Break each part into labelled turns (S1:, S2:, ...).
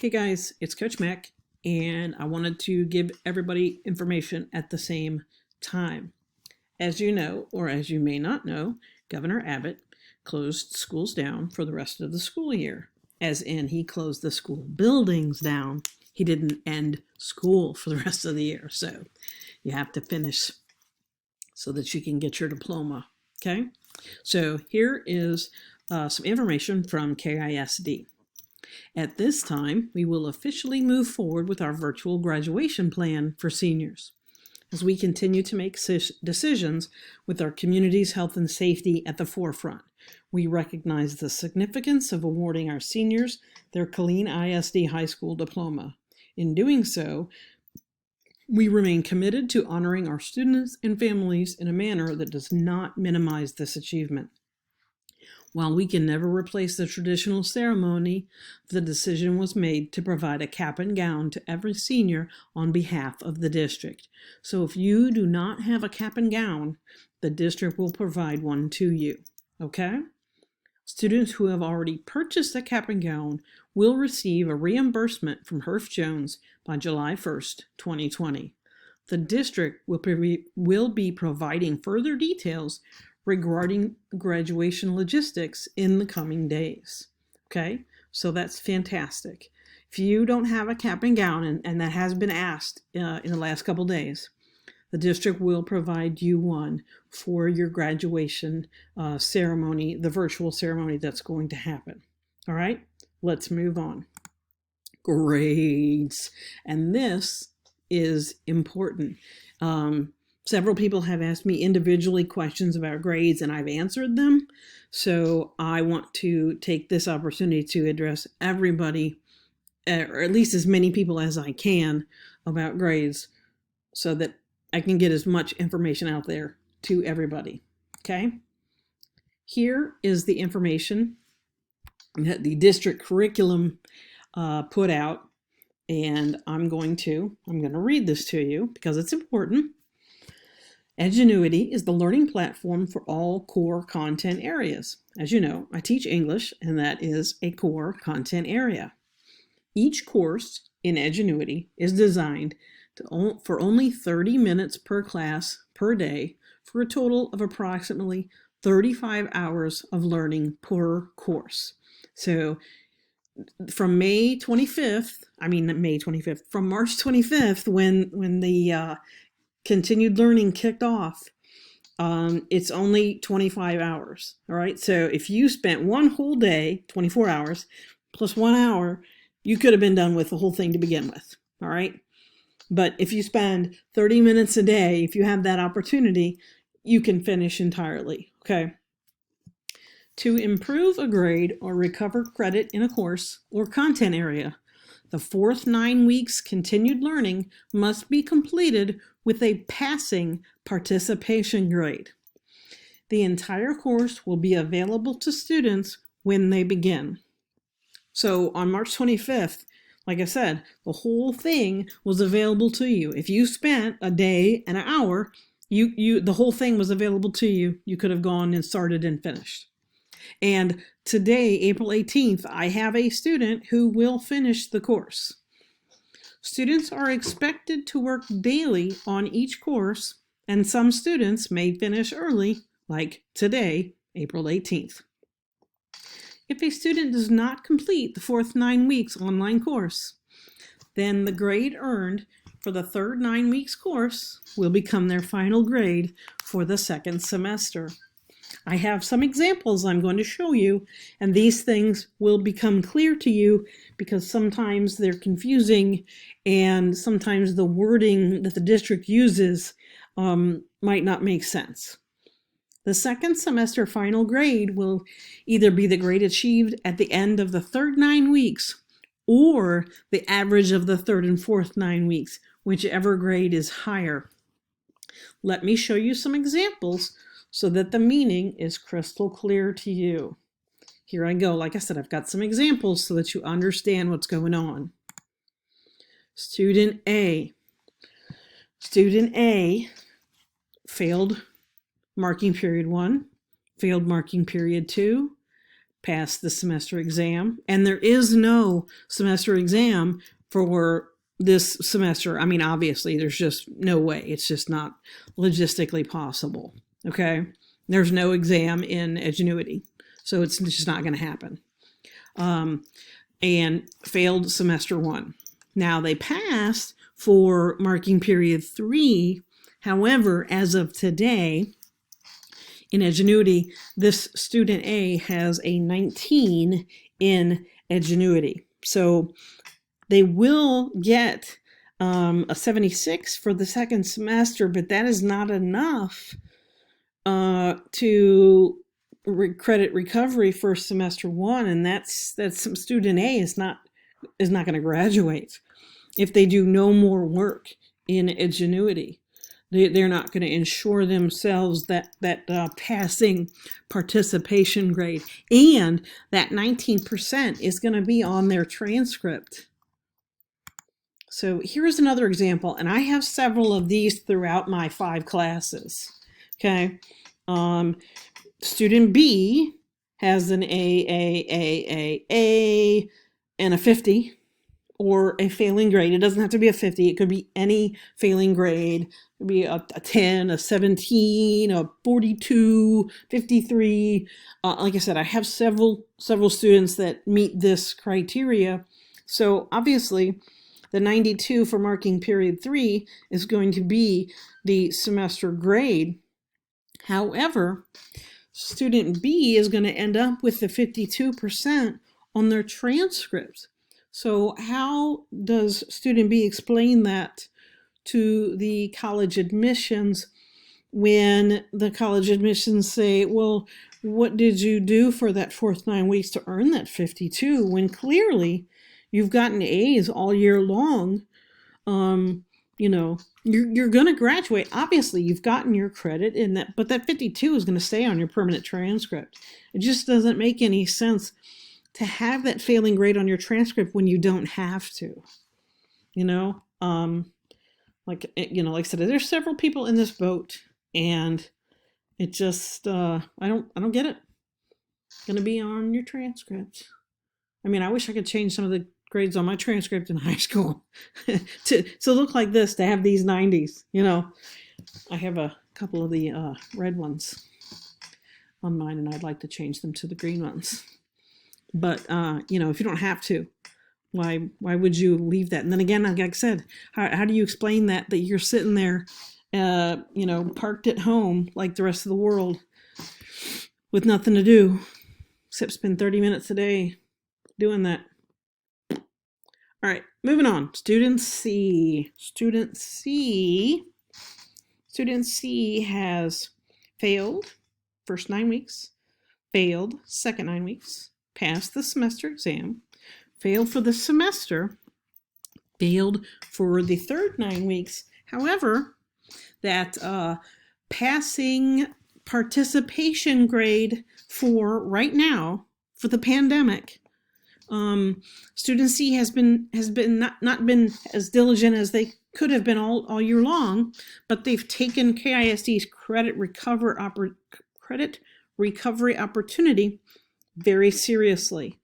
S1: Hey guys, it's Coach Mac, and I wanted to give everybody information at the same time. As you know, or as you may not know, Governor Abbott closed schools down for the rest of the school year, as in he closed the school buildings down. He didn't end school for the rest of the year, so you have to finish so that you can get your diploma, okay? So here is some information from KISD. At this time, we will officially move forward with our virtual graduation plan for seniors. As we continue to make decisions with our community's health and safety at the forefront, we recognize the significance of awarding our seniors their Killeen ISD high school diploma. In doing so, we remain committed to honoring our students and families in a manner that does not minimize this achievement. While we can never replace the traditional ceremony, the decision was made to provide a cap and gown to every senior on behalf of the district. So if you do not have a cap and gown, the district will provide one to you, okay? Students who have already purchased a cap and gown will receive a reimbursement from Herff Jones by July 1st, 2020. The district will be providing further details regarding graduation logistics in the coming days. Okay, so that's fantastic. If you don't have a cap and gown, and that has been asked in the last couple days, the district will provide you one for your graduation ceremony, the virtual ceremony that's going to happen. All right, let's move on. Grades, and this is important. Several people have asked me individually questions about grades, and I've answered them. So I want to take this opportunity to address everybody, or at least as many people as I can, about grades so that I can get as much information out there to everybody. Okay? Here is the information that the district curriculum put out, and I'm going to read this to you because it's important. Edgenuity is the learning platform for all core content areas. As you know, I teach English, and that is a core content area. Each course in Edgenuity is designed for only 30 minutes per class per day for a total of approximately 35 hours of learning per course. So from March 25th, when the continued learning kicked off, it's only 25 hours. All right. So if you spent one whole day, 24 hours plus 1 hour, you could have been done with the whole thing to begin with. All right. But if you spend 30 minutes a day, if you have that opportunity, you can finish entirely. Okay. To improve a grade or recover credit in a course or content area, the fourth 9 weeks continued learning must be completed with a passing participation grade. The entire course will be available to students when they begin. So on March 25th, like I said, the whole thing was available to you. If you spent a day and an hour, the whole thing was available to you. You could have gone and started and finished. And today, April 18th, I have a student who will finish the course. Students are expected to work daily on each course, and some students may finish early, like today, April 18th. If a student does not complete the fourth 9 weeks online course, then the grade earned for the third 9 weeks course will become their final grade for the second semester. I have some examples I'm going to show you, and these things will become clear to you because sometimes they're confusing and sometimes the wording that the district uses might not make sense. The second semester final grade will either be the grade achieved at the end of the third 9 weeks or the average of the third and fourth 9 weeks, whichever grade is higher. Let me show you some examples so that the meaning is crystal clear to you. Here I go. Like I said, I've got some examples so that you understand what's going on. Student A. Student A failed marking period 1, failed marking period 2, pass the semester exam. And there is no semester exam for this semester. I mean, obviously, there's just no way. It's just not logistically possible. Okay? There's no exam in Edgenuity. So it's just not going to happen. And failed semester 1. Now they passed for marking period 3. However, as of today, in Edgenuity, this student A has a 19 in Edgenuity. So they will get a 76 for the second semester, but that is not enough to credit recovery for semester 1, and that's some student A is not going to graduate if they do no more work in Edgenuity. They're not going to ensure themselves that passing participation grade, and that 19% is going to be on their transcript. So here's another example, and I have several of these throughout my 5 classes. Okay. Student B has an A, and a 50, or a failing grade. It doesn't have to be a 50. It could be any failing grade. It could be a 10, a 17, a 42, 53. Like I said, I have several students that meet this criteria. So obviously, the 92 for marking period 3 is going to be the semester grade. However, student B is going to end up with the 52% on their transcript. So how does student B explain that to the college admissions when the college admissions say, well, what did you do for that fourth 9 weeks to earn that 52, when clearly you've gotten A's all year long? You're going to graduate. Obviously, you've gotten your credit in that, but that 52 is going to stay on your permanent transcript. It just doesn't make any sense to have that failing grade on your transcript when you don't have to. Like I said, there's several people in this boat, and it just I don't get it. It's going to be on your transcript. I mean, I wish I could change some of the grades on my transcript in high school to look like this, to have these 90s. I have a couple of the red ones on mine, and I'd like to change them to the green ones. But if you don't have to, why would you leave that? And then again, like I said, how do you explain that you're sitting there, parked at home like the rest of the world with nothing to do except spend 30 minutes a day doing that? All right, moving on. Student C. Student C has failed first 9 weeks, failed second 9 weeks, passed the semester exam, failed for the semester, failed for the third 9 weeks. However, that passing participation grade for right now, for the pandemic, student C has been not been as diligent as they could have been all year long, but they've taken KISD's credit recovery opportunity very seriously.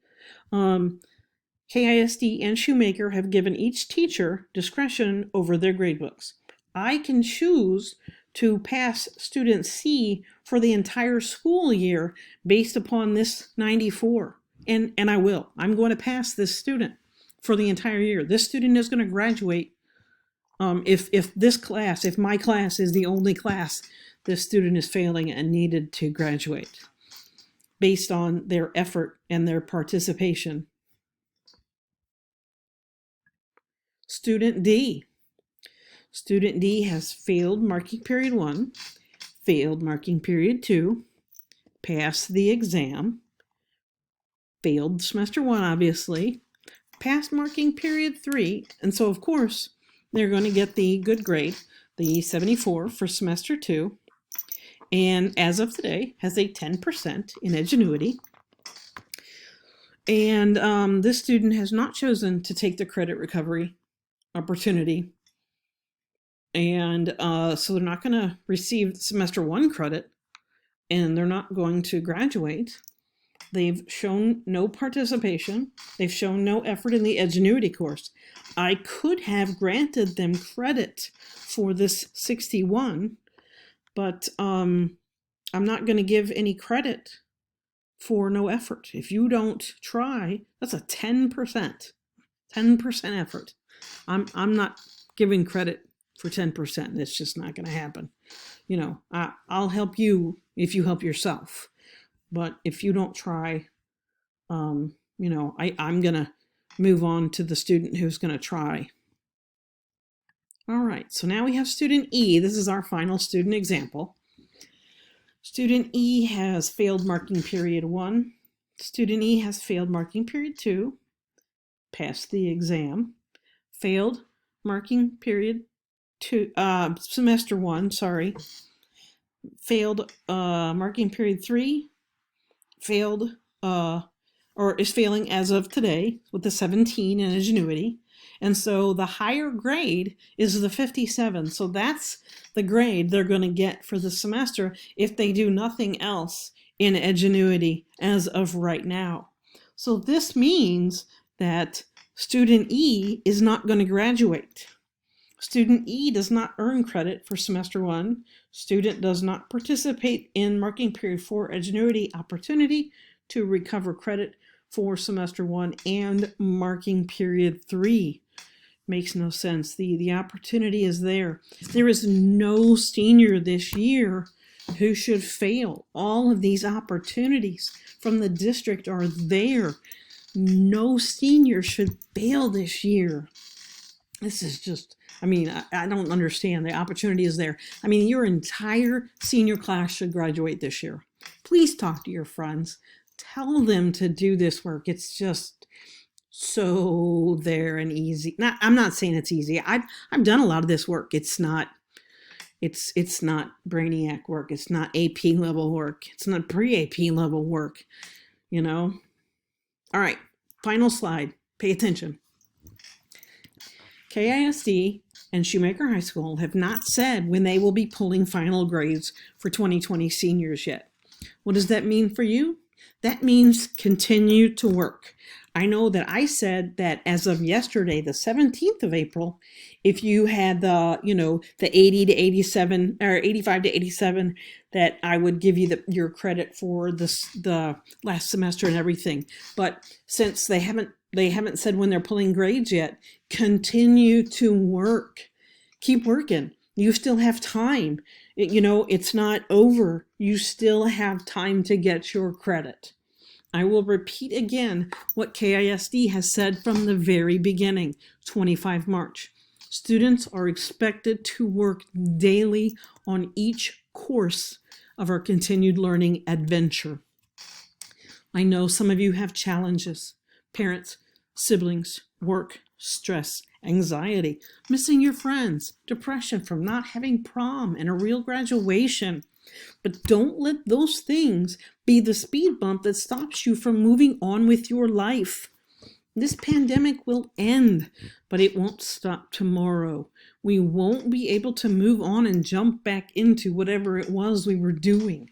S1: KISD and Shoemaker have given each teacher discretion over their gradebooks. I can choose to pass student C for the entire school year based upon this 94. And I will. I'm going to pass this student for the entire year. This student is going to graduate. If my class is the only class this student is failing and needed to graduate based on their effort and their participation. Student D. Student D has failed marking period 1, failed marking period 2, passed the exam, failed semester 1, obviously, passed marking period 3, and so of course they're going to get the good grade, the 74 for semester 2, and as of today has a 10% in Edgenuity. And this student has not chosen to take the credit recovery opportunity, and so they're not going to receive semester 1 credit, and they're not going to graduate. They've shown no participation. They've shown no effort in the Edgenuity course. I could have granted them credit for this 61, but I'm not going to give any credit for no effort. If you don't try, that's a 10%. 10% effort. I'm not giving credit for 10%. It's just not going to happen. You know, I'll help you if you help yourself. But if you don't try, you know, I'm going to move on to the student who's going to try. All right, so now we have student E. This is our final student example. Student E has failed marking period 1. Student E has failed marking period 2. Passed the exam. Failed marking period 2, semester 1, sorry. Failed marking period 3. Failed, or is failing as of today with the 17 in Ingenuity. And so the higher grade is the 57. So that's the grade they're going to get for the semester if they do nothing else in Ingenuity as of right now. So this means that student E is not going to graduate. Student E does not earn credit for semester 1. Student does not participate in marking period 4 Ingenuity opportunity to recover credit for semester 1 and marking period 3. Makes no sense. The opportunity is there. There is no senior this year who should fail. All of these opportunities from the district are there. No senior should fail this year. This is just, I mean, I don't understand. The opportunity is there. I mean, your entire senior class should graduate this year. Please talk to your friends. Tell them to do this work. It's just so there and easy. I'm not saying it's easy. I've done a lot of this work. It's not brainiac work. It's not AP level work. It's not pre-AP level work, you know. All right, final slide. Pay attention. KISD and Shoemaker High School have not said when they will be pulling final grades for 2020 seniors yet. What does that mean for you? That means continue to work. I know that I said that as of yesterday, the 17th of April, if you had the 80 to 87 or 85 to 87, that I would give you your credit for the last semester and everything. But since they haven't said when they're pulling grades yet, continue to work. Keep working. You still have time. It's not over. You still have time to get your credit. I will repeat again what KISD has said from the very beginning, 25 March. Students are expected to work daily on each course of our continued learning adventure. I know some of you have challenges, parents, siblings, work, stress, anxiety, missing your friends, depression from not having prom and a real graduation. But don't let those things be the speed bump that stops you from moving on with your life. This pandemic will end, but it won't stop tomorrow. We won't be able to move on and jump back into whatever it was we were doing.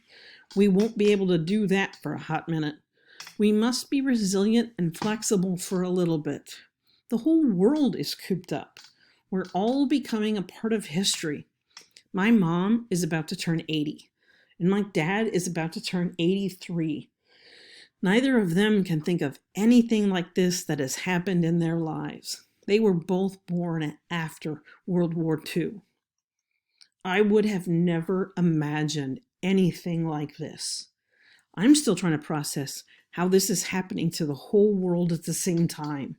S1: We won't be able to do that for a hot minute. We must be resilient and flexible for a little bit. The whole world is cooped up. We're all becoming a part of history. My mom is about to turn 80, and my dad is about to turn 83. Neither of them can think of anything like this that has happened in their lives. They were both born after World War II. I would have never imagined anything like this. I'm still trying to process how this is happening to the whole world at the same time.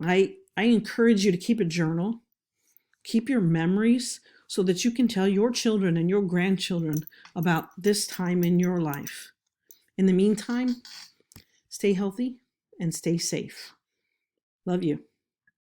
S1: I encourage you to keep a journal, keep your memories so that you can tell your children and your grandchildren about this time in your life. In the meantime, stay healthy and stay safe. Love you.